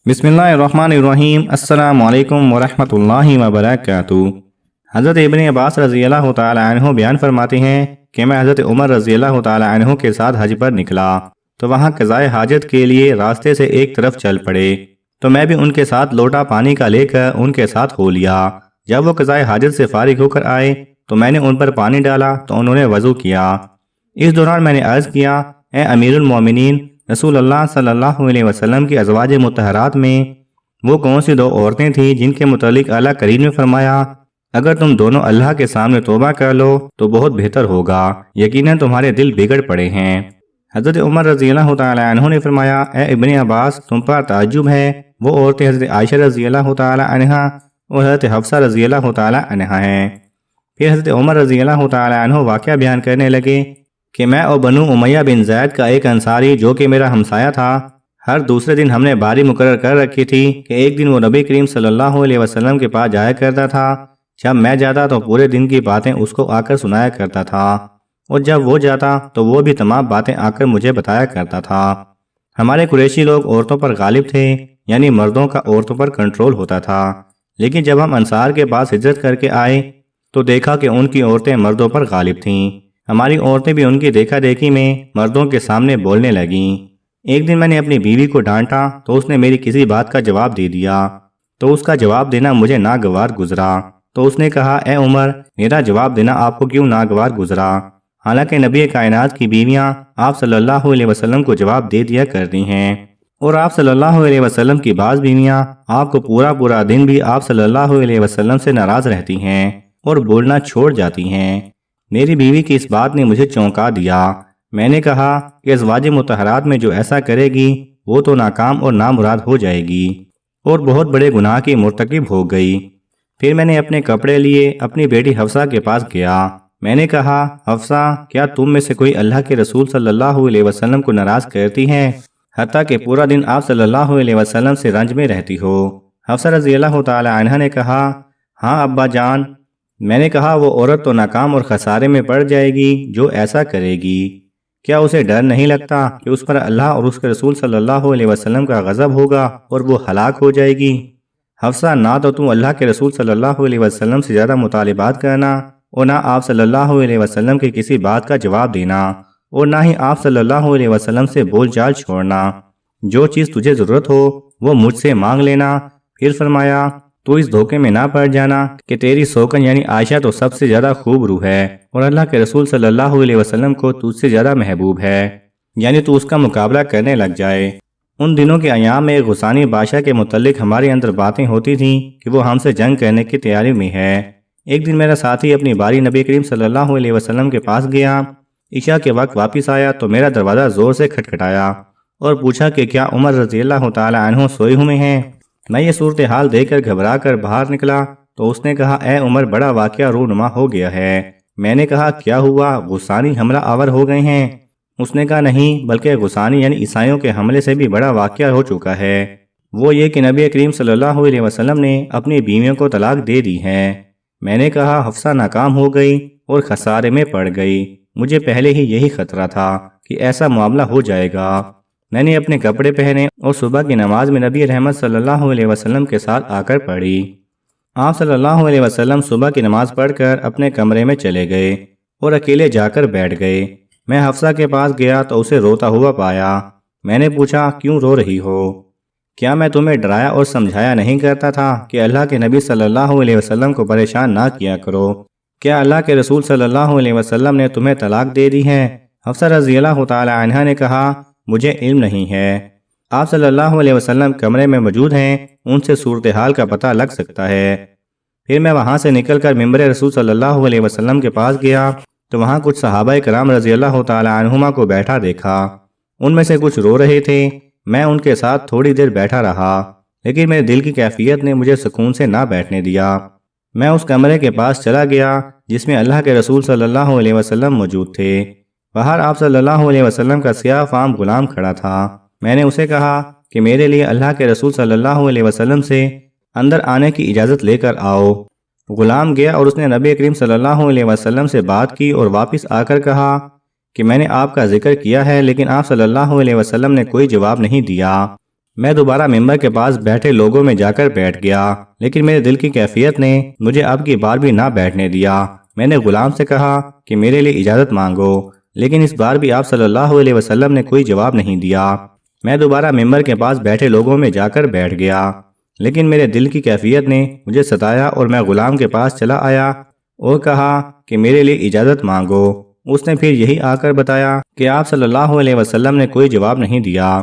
بسم اللہ الرحمن الرحیم۔ السلام علیکم ورحمۃ اللہ وبرکاتہ۔ حضرت ابن عباس رضی اللہ تعالی عنہ بیان فرماتے ہیں کہ میں حضرت عمر رضی اللہ تعالی عنہ کے ساتھ حج پر نکلا تو وہاں قضائے حاجت کے لیے راستے سے ایک طرف چل پڑے تو میں بھی ان کے ساتھ لوٹا پانی کا لے کر ان کے ساتھ ہو لیا۔ جب وہ قضائے حاجت سے فارغ ہو کر آئے تو میں نے ان پر پانی ڈالا تو انہوں نے وضو کیا۔ اس دوران میں نے عرض کیا، اے امیر المومنین، رسول اللہ صلی اللہ علیہ وسلم کی ازواج مطہرات میں وہ کون سی دو عورتیں تھیں جن کے متعلق اعلیٰ کریم نے فرمایا، اگر تم دونوں اللہ کے سامنے توبہ کر لو تو بہت بہتر ہوگا، یقیناً تمہارے دل بگڑ پڑے ہیں۔ حضرت عمر رضی اللہ تعالی عنہ نے فرمایا، اے ابن عباس، تم پر تعجب ہے، وہ عورتیں حضرت عائشہ رضی اللہ تعالی عنہ اور حضرت حفصہ رضی اللہ تعالی عنہ ہیں۔ پھر حضرت عمر رضی اللہ تعالی عنہ واقعہ بیان کرنے لگے کہ میں اور بنو امیہ بن زید کا ایک انصاری جو کہ میرا ہمسایہ تھا، ہر دوسرے دن ہم نے باری مقرر کر رکھی تھی کہ ایک دن وہ نبی کریم صلی اللہ علیہ وسلم کے پاس جایا کرتا تھا۔ جب میں جاتا تو پورے دن کی باتیں اس کو آ کر سنایا کرتا تھا، اور جب وہ جاتا تو وہ بھی تمام باتیں آ کر مجھے بتایا کرتا تھا۔ ہمارے قریشی لوگ عورتوں پر غالب تھے، یعنی مردوں کا عورتوں پر کنٹرول ہوتا تھا، لیکن جب ہم انصار کے پاس ہجرت کر کے آئے تو دیکھا کہ ان کی عورتیں مردوں پر غالب تھیں۔ ہماری عورتیں بھی ان کی دیکھا دیکھی میں مردوں کے سامنے بولنے لگیں۔ ایک دن میں نے اپنی بیوی کو ڈانٹا تو اس نے میری کسی بات کا جواب دے دیا تو اس کا جواب دینا مجھے ناگوار گزرا، تو اس نے کہا، اے عمر، میرا جواب دینا آپ کو کیوں ناگوار گزرا؟ حالانکہ نبی کائنات کی بیویاں آپ صلی اللہ علیہ وسلم کو جواب دے دیا کرتی ہیں، اور آپ صلی اللہ علیہ وسلم کی بعض بیویاں آپ کو پورا دن بھی آپ صلی اللہ علیہ وسلم سے ناراض رہتی ہیں اور بولنا چھوڑ جاتی ہیں۔ میری بیوی کی اس بات نے مجھے چونکا دیا۔ میں نے کہا کہ ازواج مطہرات میں جو ایسا کرے گی وہ تو ناکام اور نامراد ہو جائے گی اور بہت بڑے گناہ کی مرتکب ہو گئی۔ پھر میں نے اپنے کپڑے لیے اپنی بیٹی حفصہ کے پاس گیا۔ میں نے کہا، حفصہ، کیا تم میں سے کوئی اللہ کے رسول صلی اللہ علیہ وسلم کو ناراض کرتی ہے، حتیٰ کہ پورا دن آپ صلی اللہ علیہ وسلم سے رنج میں رہتی ہو؟ حفصہ رضی اللہ تعالی عنہ نے کہا، ہاں ابا جان۔ میں نے کہا، وہ عورت تو ناکام اور خسارے میں پڑ جائے گی جو ایسا کرے گی۔ کیا اسے ڈر نہیں لگتا کہ اس پر اللہ اور اس کے رسول صلی اللہ علیہ وسلم کا غضب ہوگا اور وہ ہلاک ہو جائے گی؟ حفصہ، نہ تو تم اللہ کے رسول صلی اللہ علیہ وسلم سے زیادہ مطالبات کرنا اور نہ آپ صلی اللہ علیہ وسلم کی کسی بات کا جواب دینا، اور نہ ہی آپ صلی اللہ علیہ وسلم سے بول چال چھوڑنا۔ جو چیز تجھے ضرورت ہو وہ مجھ سے مانگ لینا۔ پھر فرمایا، تو اس دھوکے میں نہ پڑ جانا کہ تیری سوکن یعنی عائشہ تو سب سے زیادہ خوب روح ہے اور اللہ کے رسول صلی اللہ علیہ وسلم کو تجھ سے زیادہ محبوب ہے، یعنی تو اس کا مقابلہ کرنے لگ جائے۔ ان دنوں کے ایام میں غسانی بادشاہ کے متعلق ہمارے اندر باتیں ہوتی تھیں کہ وہ ہم سے جنگ کرنے کی تیاری میں ہے۔ ایک دن میرا ساتھی اپنی باری نبی کریم صلی اللہ علیہ وسلم کے پاس گیا۔ عشاء کے وقت واپس آیا تو میرا دروازہ زور سے کھٹکھٹایا اور پوچھا کہ کیا عمر رضی اللہ تعالی عنہ سوئے ہوئے ہیں؟ میں یہ صورتحال دیکھ کر گھبرا کر باہر نکلا تو اس نے کہا، اے عمر، بڑا واقعہ رونما ہو گیا ہے۔ میں نے کہا، کیا ہوا؟ غسانی حملہ آور ہو گئے ہیں؟ اس نے کہا، نہیں، بلکہ غسانی یعنی عیسائیوں کے حملے سے بھی بڑا واقعہ ہو چکا ہے، وہ یہ کہ نبی کریم صلی اللہ علیہ وسلم نے اپنی بیویوں کو طلاق دے دی ہے۔ میں نے کہا، حفصہ ناکام ہو گئی اور خسارے میں پڑ گئی، مجھے پہلے ہی یہی خطرہ تھا کہ ایسا معاملہ ہو جائے گا۔ میں نے اپنے کپڑے پہنے اور صبح کی نماز میں نبی رحمت صلی اللہ علیہ وسلم کے ساتھ آ کر پڑھی۔ آپ صلی اللہ علیہ وسلم صبح کی نماز پڑھ کر اپنے کمرے میں چلے گئے اور اکیلے جا کر بیٹھ گئے۔ میں حفصہ کے پاس گیا تو اسے روتا ہوا پایا۔ میں نے پوچھا، کیوں رو رہی ہو؟ کیا میں تمہیں ڈرایا اور سمجھایا نہیں کرتا تھا کہ اللہ کے نبی صلی اللہ علیہ وسلم کو پریشان نہ کیا کرو؟ کیا اللہ کے رسول صلی اللہ علیہ وسلم نے تمہیں طلاق دے دی ہے؟ حفصہ رضی اللہ تعالی عنہ نے کہا، مجھے علم نہیں ہے۔ آپ صلی اللہ علیہ وسلم کمرے میں موجود ہیں، ان سے صورتحال کا پتہ لگ سکتا ہے۔ پھر میں وہاں سے نکل کر ممبر رسول صلی اللہ علیہ وسلم کے پاس گیا تو وہاں کچھ صحابہ کرام رضی اللہ تعالی عنہما کو بیٹھا دیکھا۔ ان میں سے کچھ رو رہے تھے۔ میں ان کے ساتھ تھوڑی دیر بیٹھا رہا، لیکن میرے دل کی کیفیت نے مجھے سکون سے نہ بیٹھنے دیا۔ میں اس کمرے کے پاس چلا گیا جس میں اللہ کے رسول صلی اللہ علیہ وسلم موجود تھے۔ باہر آپ صلی اللہ علیہ وسلم کا سیاہ فام غلام کھڑا تھا۔ میں نے اسے کہا کہ میرے لیے اللہ کے رسول صلی اللہ علیہ وسلم سے اندر آنے کی اجازت لے کر آؤ۔ غلام گیا اور اس نے نبی کریم صلی اللہ علیہ وسلم سے بات کی اور واپس آ کر کہا کہ میں نے آپ کا ذکر کیا ہے لیکن آپ صلی اللہ علیہ وسلم نے کوئی جواب نہیں دیا۔ میں دوبارہ ممبر کے پاس بیٹھے لوگوں میں جا کر بیٹھ گیا، لیکن میرے دل کی کیفیت نے مجھے اب کی بار بھی نہ بیٹھنے دیا۔ میں نے غلام سے کہا کہ میرے لیے اجازت مانگو، لیکن اس بار بھی آپ صلی اللہ علیہ وسلم نے کوئی جواب نہیں دیا۔ میں دوبارہ ممبر کے پاس بیٹھے لوگوں میں جا کر بیٹھ گیا، لیکن میرے دل کی کیفیت نے مجھے ستایا اور میں غلام کے پاس چلا آیا اور کہا کہ میرے لیے اجازت مانگو۔ اس نے پھر یہی آ کر بتایا کہ آپ صلی اللہ علیہ وسلم نے کوئی جواب نہیں دیا۔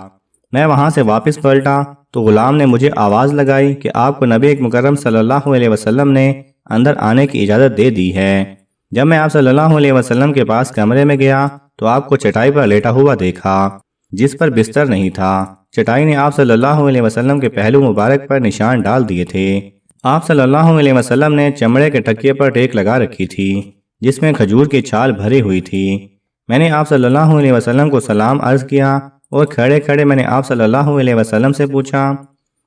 میں وہاں سے واپس پلٹا تو غلام نے مجھے آواز لگائی کہ آپ کو نبی مکرم صلی اللہ علیہ وسلم نے اندر آنے کی اجازت دے دی ہے۔ جب میں آپ صلی اللہ علیہ وسلم کے پاس کمرے میں گیا تو آپ کو چٹائی پر لیٹا ہوا دیکھا جس پر بستر نہیں تھا۔ چٹائی نے آپ صلی اللہ علیہ وسلم کے پہلو مبارک پر نشان ڈال دیے تھے۔ آپ صلی اللہ علیہ وسلم نے چمڑے کے تکیے پر ٹیک لگا رکھی تھی جس میں کھجور کی چھال بھری ہوئی تھی۔ میں نے آپ صلی اللہ علیہ وسلم کو سلام عرض کیا اور کھڑے کھڑے میں نے آپ صلی اللہ علیہ وسلم سے پوچھا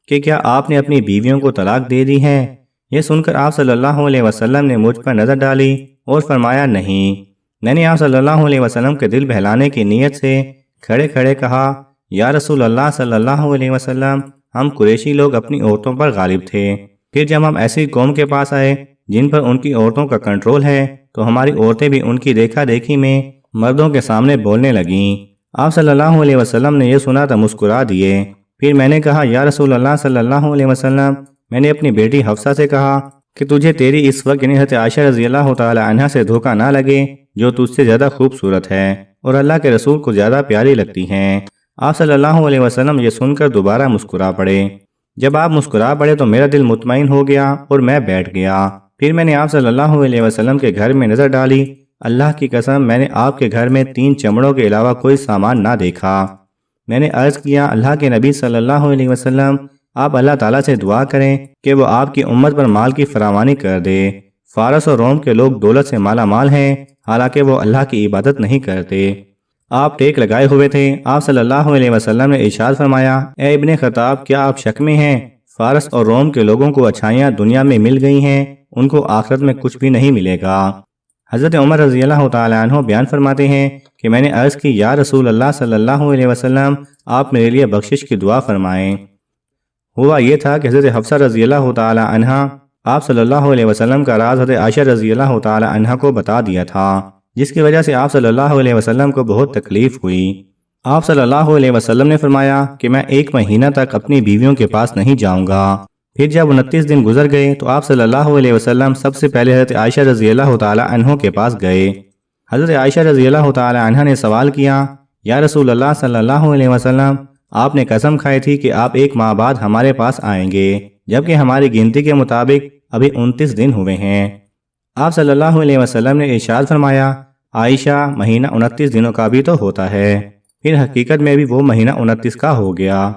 کہ کیا آپ نے اپنی بیویوں کو طلاق دے دی ہے؟ یہ سن کر آپ صلی اللہ علیہ وسلم نے مجھ پر نظر ڈالی اور فرمایا نہیں۔ میں نے آپ صلی اللہ علیہ وسلم کے دل بہلانے کی نیت سے کھڑے کھڑے کہا یا رسول اللہ صلی اللہ علیہ وسلم، ہم قریشی لوگ اپنی عورتوں پر غالب تھے، پھر جب ہم ایسی قوم کے پاس آئے جن پر ان کی عورتوں کا کنٹرول ہے تو ہماری عورتیں بھی ان کی دیکھا دیکھی میں مردوں کے سامنے بولنے لگیں۔ آپ صلی اللہ علیہ وسلم نے یہ سنا تو مسکرا دیے۔ پھر میں نے کہا یا رسول اللہ صلی اللہ علیہ وسلم، میں نے اپنی بیٹی حفصہ سے کہا کہ تجھے تیری اس وقت یعنی حضرت عائشہ رضی اللہ تعالی عنہ سے دھوکہ نہ لگے جو تجھ سے زیادہ خوبصورت ہے اور اللہ کے رسول کو زیادہ پیاری لگتی ہیں۔ آپ صلی اللہ علیہ وسلم یہ سن کر دوبارہ مسکرا پڑے۔ جب آپ مسکرا پڑے تو میرا دل مطمئن ہو گیا اور میں بیٹھ گیا۔ پھر میں نے آپ صلی اللہ علیہ وسلم کے گھر میں نظر ڈالی۔ اللہ کی قسم میں نے آپ کے گھر میں 3 چمڑوں کے علاوہ کوئی سامان نہ دیکھا۔ میں نے عرض کیا اللہ کے نبی صلی اللہ علیہ وسلم، آپ اللہ تعالیٰ سے دعا کریں کہ وہ آپ کی امت پر مال کی فراوانی کر دے۔ فارس اور روم کے لوگ دولت سے مالا مال ہیں، حالانکہ وہ اللہ کی عبادت نہیں کرتے۔ آپ ٹیک لگائے ہوئے تھے۔ آپ صلی اللہ علیہ وسلم نے ارشاد فرمایا اے ابن خطاب، کیا آپ شک میں ہیں؟ فارس اور روم کے لوگوں کو اچھائیاں دنیا میں مل گئی ہیں، ان کو آخرت میں کچھ بھی نہیں ملے گا۔ حضرت عمر رضی اللہ تعالی عنہ بیان فرماتے ہیں کہ میں نے عرض کی یا رسول اللہ صلی اللہ علیہ وسلم، آپ میرے لیے بخشش کی دعا فرمائیں۔ ہوا یہ تھا کہ حضرت حفصہ رضی اللہ تعالی عنہ آپ صلی اللہ علیہ وسلم کا راز حضرت عائشہ رضی اللہ تعالی عنہ کو بتا دیا تھا، جس کی وجہ سے آپ صلی اللہ علیہ وسلم کو بہت تکلیف ہوئی۔ آپ صلی اللہ علیہ وسلم نے فرمایا کہ میں 1 مہینہ تک اپنی بیویوں کے پاس نہیں جاؤں گا۔ پھر جب 29 دن گزر گئے تو آپ صلی اللہ علیہ وسلم سب سے پہلے حضرت عائشہ رضی اللہ تعالی عنہ کے پاس گئے۔ حضرت عائشہ رضی اللہ تعالی عنہ نے سوال کیا یا رسول اللہ صلی اللہ علیہ وسلم، آپ نے قسم کھائی تھی کہ آپ 1 ماہ بعد ہمارے پاس آئیں گے، جبکہ ہماری گنتی کے مطابق ابھی 29 دن ہوئے ہیں۔ آپ صلی اللہ علیہ وسلم نے ارشاد فرمایا عائشہ، مہینہ 29 دنوں کا بھی تو ہوتا ہے، پھر حقیقت میں بھی وہ مہینہ 29 کا ہو گیا۔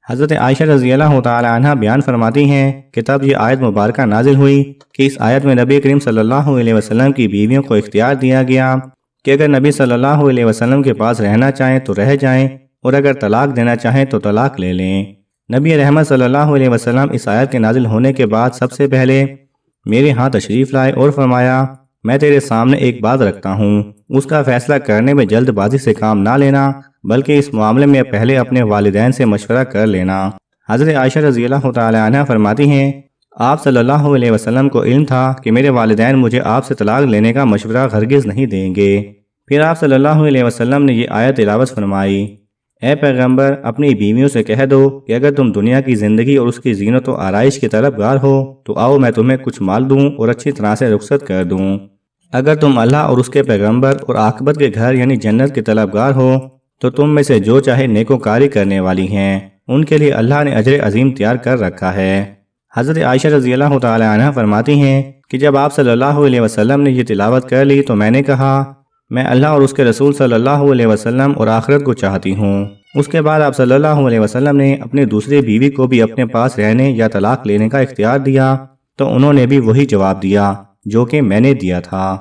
حضرت عائشہ رضی اللہ تعالی عنہ بیان فرماتی ہیں کہ تب یہ آیت مبارکہ نازل ہوئی کہ اس آیت میں نبی کریم صلی اللہ علیہ وسلم کی بیویوں کو اختیار دیا گیا کہ اگر نبی صلی اللہ علیہ وسلم کے پاس رہنا چاہیں تو رہ جائیں اور اگر طلاق دینا چاہیں تو طلاق لے لیں۔ نبی رحمت صلی اللہ علیہ وسلم اس آیت کے نازل ہونے کے بعد سب سے پہلے میرے ہاں تشریف لائے اور فرمایا میں تیرے سامنے ایک بات رکھتا ہوں، اس کا فیصلہ کرنے میں جلد بازی سے کام نہ لینا، بلکہ اس معاملے میں پہلے اپنے والدین سے مشورہ کر لینا۔ حضرت عائشہ رضی اللہ تعالی عنہ فرماتی ہیں آپ صلی اللہ علیہ وسلم کو علم تھا کہ میرے والدین مجھے آپ سے طلاق لینے کا مشورہ ہرگز نہیں دیں گے۔ پھر آپ صلی اللہ علیہ وسلم نے یہ آیت تلاوت فرمائی اے پیغمبر، اپنی بیویوں سے کہہ دو کہ اگر تم دنیا کی زندگی اور اس کی زینت و آرائش کے طلبگار ہو تو آؤ میں تمہیں کچھ مال دوں اور اچھی طرح سے رخصت کر دوں۔ اگر تم اللہ اور اس کے پیغمبر اور عاقبت کے گھر یعنی جنت کے طلبگار ہو تو تم میں سے جو چاہے نیکوکاری کرنے والی ہیں، ان کے لیے اللہ نے اجر عظیم تیار کر رکھا ہے۔ حضرت عائشہ رضی اللہ تعالی عنہ فرماتی ہیں کہ جب آپ صلی اللہ علیہ وسلم نے یہ تلاوت کر لی تو میں نے کہا میں اللہ اور اس کے رسول صلی اللہ علیہ وسلم اور آخرت کو چاہتی ہوں۔ اس کے بعد آپ صلی اللہ علیہ وسلم نے اپنی دوسری بیوی کو بھی اپنے پاس رہنے یا طلاق لینے کا اختیار دیا تو انہوں نے بھی وہی جواب دیا جو کہ میں نے دیا تھا۔